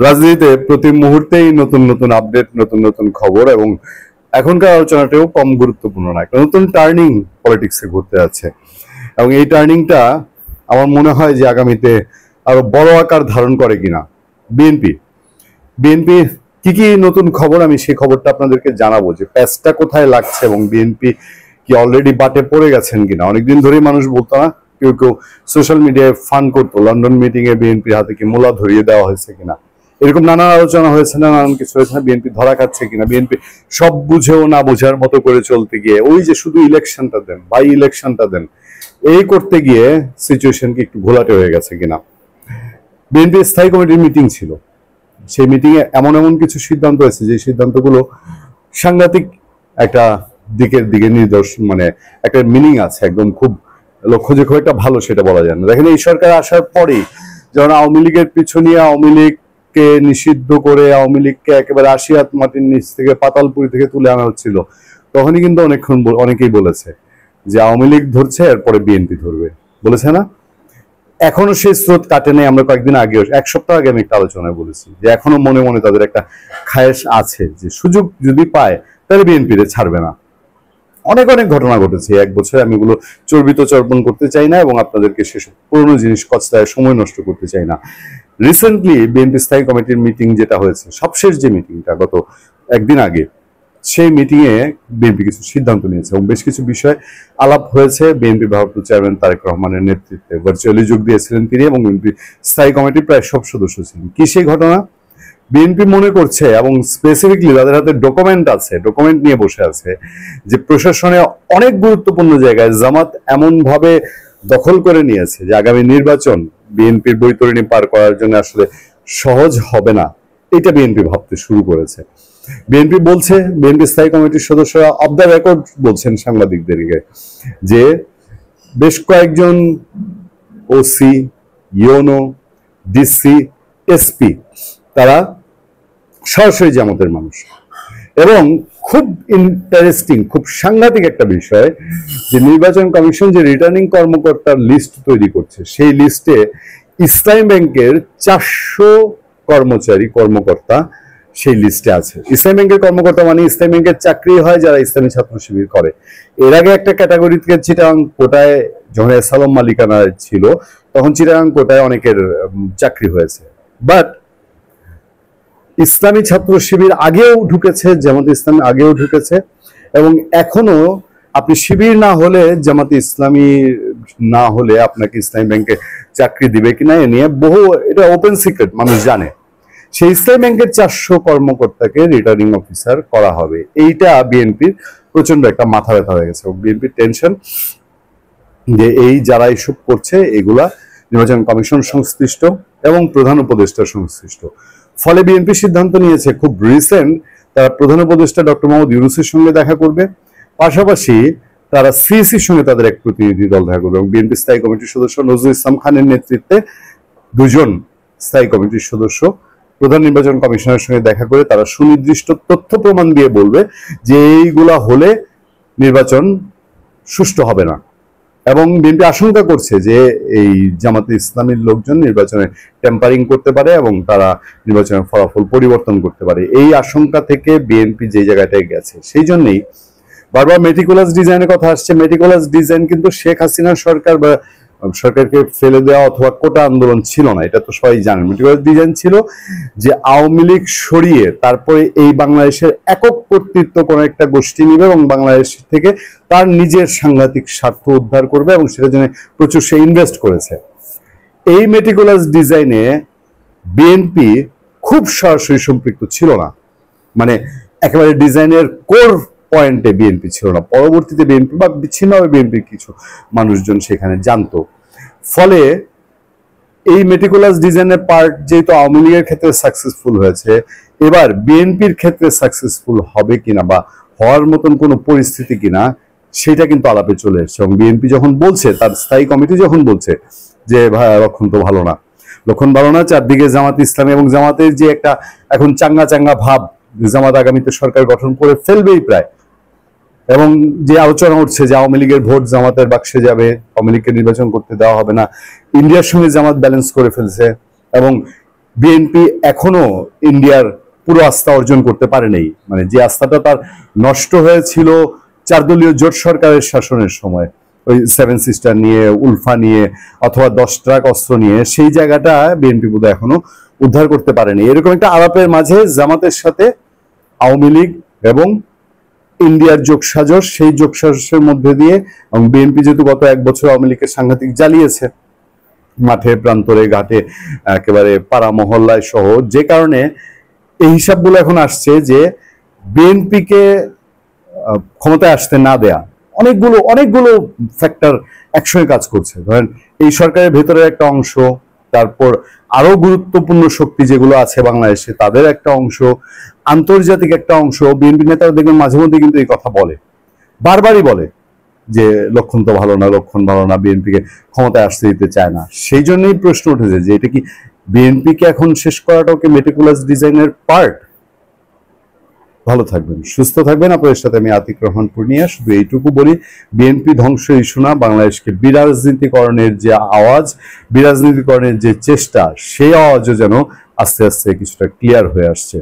রাজনীতিতে প্রতি মুহূর্তেই নতুন নতুন আপডেট, নতুন নতুন খবর, এবং এখনকার আলোচনাটাও কম গুরুত্বপূর্ণ না। একটা নতুন টার্নিং পলিটিক্সে ঘটতে যাচ্ছে, এবং এই টার্নিংটা আমার মনে হয় যে আগামীতে আরো বড় আকার ধারণ করে কিনা। বিএনপি বিএনপি কি কি নতুন খবর, আমি সেই খবরটা আপনাদেরকে জানাবো, যে প্যাচটা কোথায় লাগছে এবং বিএনপি কি অলরেডি বাটে পড়ে গেছেন কিনা। অনেকদিন ধরেই মানুষ বলতো না, কেউ কেউ সোশ্যাল মিডিয়ায় ফান করতো, লন্ডন মিটিং এ বিএনপির হাতে কি মোলা ধরিয়ে দেওয়া হয়েছে কিনা, এরকম নানা আলোচনা হয়েছে না, নানান কিছু হয়েছে না, বিএনপি ধরা খাচ্ছে কিনা, বিএনপি সব বুঝেও না বোঝার মতো করে চলতে গিয়ে ওই যে শুধু ইলেকশনটা দেন, বাই ইলেকশনটা দেন, এই করতে গিয়ে সিচুয়েশন কি একটু ঘোলাটে হয়ে গেছে কিনা। বিএনপি স্থায়ী কমিটির মিটিং ছিল, সেই মিটিং এ এমন এমন কিছু সিদ্ধান্ত হয়েছে যে সিদ্ধান্তগুলো সাংঘাতিক একটা দিকের দিকে নিদর্শন, মানে একটা মিনিং আছে, একদম খুব লক্ষ্য যে খুব একটা ভালো সেটা বলা যায় না। দেখেন, এই সরকার আসার পরেই যখন আওয়ামী লীগের পিছনে আওয়ামী লীগকে নিষিদ্ধ করে আওয়ামী লীগকে একেবারে আশিয়াত মাটির নিচ থেকে পাতালপুরি থেকে তুলে আনা হচ্ছিল, তখনই কিন্তু অনেকেই বলেছে যে আওয়ামী লীগ ধরছে, এরপরে বিএনপি ধরবে, বলেছে না? এখনো সেই স্রোত কাটে নাই। আমরা কয়েকদিন আগে, এক সপ্তাহ আগে আমি একটা আলোচনায় বলেছি যে এখনো মনে মনে তাদের একটা খায়েশ আছে যে সুযোগ যদি পায় তাহলে বিএনপিরে ছাড়বে না। অনেক অনেক ঘটনা ঘটেছে এক বছরে, আমি এগুলো চর্বিত চর্বণ করতে চাই না এবং আপনাদেরকে সেসব পুরোনো জিনিস কচলায় সময় নষ্ট করতে চাই না। রিসেন্টলি বিএনপি স্থায়ী কমিটির মিটিং যেটা হয়েছে, সবশেষ যে মিটিংটা গত একদিন আগে, সেই মিটিং এ বিএনপি কিছু সিদ্ধান্ত নিয়েছে এবং বেশ কিছু বিষয় আলাপ হয়েছে। বিএনপি ভারপ্রাপ্ত চেয়ারম্যান তারেক রহমানের নেতৃত্বে ভার্চুয়ালি যোগ দিয়েছিলেন তিনি, এবং বিএনপি স্থায়ী কমিটির প্রায় সব সদস্য ছিলেন। কি সেই ঘটনা? বিএনপি মনে করছে, এবং স্পেসিফিকলি তাদের হাতে ডকুমেন্ট আছে, ডকুমেন্ট নিয়ে বসে আছে, যে প্রশাসনে অনেক গুরুত্বপূর্ণ জায়গায় জামাত এমন ভাবে দখল করে নিয়েছে যে আগামী নির্বাচন বিএনপির বৈতরণী পার করার জন্য আসলে সহজ হবে না। এটা বিএনপি ভাবতে শুরু করেছে। বিএনপি বলছে, বিএনপি স্থায়ী কমিটির সদস্যরা অফ দ্য রেকর্ড বলছেন সাংবাদিকদেরকে যে বেশ কয়েকজন ওসি, ইউনো, ডিসি, এসপি তারা সরাসরি জামাতের মানুষ। এবং খুব ইন্টারেস্টিং, খুব সাংঘাতিক একটা বিষয়, যে নির্বাচন কমিশন যে রিটার্নিং কর্মকর্তার লিস্ট তৈরি করছে, সেই লিস্টে ইসলামী ব্যাংকের 400 কর্মকর্তা সেই লিস্টে আছে। ইসলামী ব্যাংকের কর্মকর্তা মানে ইসলামী ব্যাংকের চাকরি হয় যারা ইসলামী ছাত্র শিবির করে। এর আগে একটা ক্যাটাগরি থেকে চিটাগাং কোটায় যখন সালাম মালিকানা ছিল, তখন চিটাগাং কোটায় অনেকের চাকরি হয়েছে। বাট ইসলামী ছাত্র শিবির আগেও ঢুকেছে, জামাতে ইসলামী আগেও ঢুকেছে, এবং এখনো আপনি শিবির না হলে, জামাতে ইসলামী না হলে আপনাকে ইসলামী ব্যাংকে চাকরি দিবে কিনা এ নিয়ে বহু, এটা ওপেন সিক্রেট, মানুষ জানে। সেই ইসলামী ব্যাংকের 400 কর্মকর্তাকে রিটার্নিং অফিসার করা হবে। এইটা বিএনপির প্রচন্ড একটা মাথা ব্যথা হয়ে গেছে, বিএনপির টেনশন যে এই যারা এসব করছে এগুলা নির্বাচন কমিশন সংশ্লিষ্ট এবং প্রধান উপদেষ্টা সংশ্লিষ্ট। ফলে বিএনপি সিদ্ধান্ত নিয়েছে খুব রিসেন্ট তারা প্রধান উপদেষ্টা ডক্টর মোহাম্মদ ইউনূসের সঙ্গে দেখা করবে, পাশাপাশি তারা সিইসির সঙ্গে তাদের এক প্রতিনিধি দল দেখা করবে, এবং বিএনপি স্থায়ী কমিটির সদস্য নজরুল ইসলাম খানের নেতৃত্বে 2জন স্থায়ী কমিটির সদস্য প্রধান নির্বাচন কমিশনের সঙ্গে দেখা করে তারা সুনির্দিষ্ট তথ্য প্রমাণ দিয়ে বলবে যে এইগুলা হলে নির্বাচন সুষ্ঠু হবে না। এবং বিএনপি আশঙ্কা করছে যে এই জামাতে ইসলামীর লোকজন নির্বাচনে টেম্পারিং করতে পারে এবং তারা নির্বাচনের ফলাফল পরিবর্তন করতে পারে। এই আশঙ্কা থেকে বিএনপি যে জায়গাটায় গেছে, সেই জন্যই বারবার মেটিকুলাস ডিজাইনের কথা আসছে। মেটিকুলাস ডিজাইন কিন্তু শেখ হাসিনা সরকার বা সরকারকে ফেলে দেওয়া অথবা কোটা আন্দোলন ছিল না, এটা তো সবাই জানেন। মেটিকুলাস ডিজাইন ছিল যে আওয়ামী লীগ সরিয়ে তারপরে এই বাংলাদেশের একক কর্তৃত্ব কোন একটা গোষ্ঠী নিবে এবং বাংলাদেশ থেকে তার নিজের সাংঘাতিক স্বার্থ উদ্ধার করবে, এবং সেটার জন্য প্রচুর সে ইনভেস্ট করেছে। এই মেটিকুলাস ডিজাইনে বিএনপি খুব সরাসরি সম্পৃক্ত ছিল না, মানে একেবারে ডিজাইনের কোর পয়েন্টে বিএনপি ছিল না। পরবর্তীতে বিএনপি বা বিচ্ছিন্নভাবে বিএনপির কিছু মানুষজন সেখানে জানতো। ফলে এই মেটিকুলাস ডিজাইনের পার্ট যেহেতু আওয়ামী লীগের ক্ষেত্রে সাকসেসফুল হয়েছে, এবার বিএনপির ক্ষেত্রে সাকসেসফুল হবে কিনা বা হওয়ার মতন কোনো পরিস্থিতি কিনা, সেটা কিন্তু আলাপে চলে এসছে। এবং বিএনপি যখন বলছে, তার স্থায়ী কমিটি যখন বলছে যে ভাই লক্ষণ তো ভালো না, লক্ষণ ভালো না, চারদিকে জামাত ইসলামী এবং জামাতের যে একটা এখন চাঙ্গা চাঙ্গা ভাব, জামাত আগামীতে সরকার গঠন করে ফেলবেই প্রায়, এবং যে আলোচনা উঠছে যে আওয়ামী লীগের ভোট জামাতের বাক্সে যাবে, আওয়ামী লীগকে নির্বাচন করতে দেওয়া হবে না, ইন্ডিয়ার সঙ্গে জামাত ব্যালেন্স করে ফেলছে, এবং বিএনপি এখনো ইন্ডিয়ার পুরো আস্থা অর্জন করতে পারেনি, মানে যে আস্থাটা তার নষ্ট হয়েছিল 4 দলীয় জোট সরকারের শাসনের সময়, ওই 7 সিস্টার নিয়ে, উলফা নিয়ে, অথবা 10 ট্রাক অস্ত্র নিয়ে, সেই জায়গাটা বিএনপি বোধহয় এখনো উদ্ধার করতে পারেনি। এরকম একটা আলাপের মাঝে জামাতের সাথে আওয়ামী লীগ এবং ইন্ডিয়ার যোগসাজশ, সেই যোগসাজশের মধ্যে দিয়ে, এবং বিএনপি যেহেতু গত 1 বছর আওয়ামী লীগকে সাংঘাতিক জ্বালিয়েছে মাঠে প্রান্তরে ঘাটে একেবারে পাড়া মহল্লায় সহ, যে কারণে এই হিসাবগুলো এখন আসছে যে বিএনপিকে ক্ষমতায় আসতে না দেয়া অনেকগুলো ফ্যাক্টর একসঙ্গে কাজ করছে। ধরেন এই সরকারের ভেতরে একটা অংশ, তারপর আরো গুরুত্বপূর্ণ শক্তি যেগুলো আছে বাংলাদেশে তাদের একটা অংশ, আন্তর্জাতিক একটা অংশ। বিএনপি নেতারা দেখবেন মাঝে মধ্যে কিন্তু এই কথা বলে, বারবারই বলে যে লক্ষণ তো ভালো না, লক্ষণ ভালো না, বিএনপিকে ক্ষমতায় আসতে দিতে চায় না। সেই জন্যই প্রশ্ন উঠেছে যে এটা কি বিএনপিকে এখন শেষ করাটাও কি মেটিকুলাস ডিজাইনের পার্ট? ভালো থাকবেন, সুস্থ থাকবেন। আপনাদের সাথে আমি আতিক রহমান পূর্ণিয়া। শুধু এইটুকু বলি, বিএনপি ধ্বংস ইস্যু না, বাংলাদেশকে বিরাজনীতিকরণের যে আওয়াজ, বিরাজনীতিকরণের যে চেষ্টা, সেই আওয়াজও যেন আস্তে আস্তে কিছুটা ক্লিয়ার হয়ে আসছে।